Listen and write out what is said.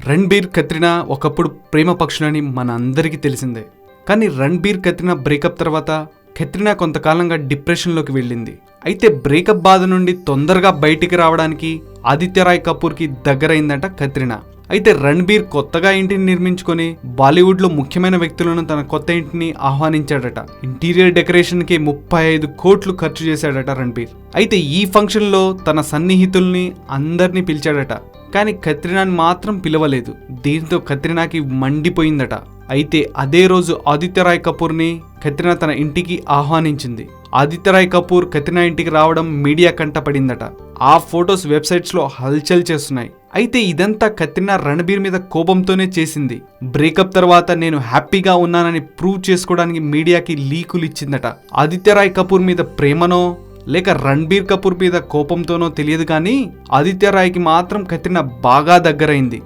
రణ్బీర్ కత్రినా ఒకప్పుడు ప్రేమ పక్షులని మన అందరికీ తెలిసిందే. కానీ రణ్బీర్ కత్రినా బ్రేకప్ తర్వాత కత్రినా కొంతకాలంగా డిప్రెషన్లోకి వెళ్ళింది. అయితే బ్రేకప్ బాధ నుండి తొందరగా బయటికి రావడానికి ఆదిత్య రాయ్ కపూర్కి దగ్గరైందంట కత్రినా. అయితే రణ్బీర్ కొత్తగా ఇంటిని నిర్మించుకొని బాలీవుడ్లో ముఖ్యమైన వ్యక్తులను తన కొత్త ఇంటిని ఆహ్వానించాడట. ఇంటీరియర్ డెకరేషన్కి 35 కోట్లు ఖర్చు చేశాడట రణ్బీర్. అయితే ఈ ఫంక్షన్లో తన సన్నిహితుల్ని అందరినీ పిలిచాడట. కానీ కత్రినాని మాత్రం పిలవలేదు. దీంతో కత్రినాకి మండిపోయిందట. అయితే అదే రోజు ఆదిత్య రాయ్ కపూర్ని కత్రినా తన ఇంటికి ఆహ్వానించింది. ఆదిత్య రాయ్ కపూర్ కత్రినా ఇంటికి రావడం మీడియా కంటపడిందట. ఆ ఫొటోస్ వెబ్సైట్స్లో హల్చల్ చేస్తున్నాయి. అయితే ఇదంతా కత్రినా రణబీర్ మీద కోపంతోనే చేసింది. బ్రేకప్ తర్వాత నేను హ్యాపీగా ఉన్నానని ప్రూవ్ చేసుకోవడానికి మీడియాకి లీకులు ఇచ్చిందట. ఆదిత్య రాయ్ కపూర్ మీద ప్రేమనో లేక రణ్బీర్ కపూర్ మీద కోపంతోనో తెలియదు, కానీ ఆదిత్య రాయ్కి మాత్రం కత్రినా బాగా దగ్గరైంది.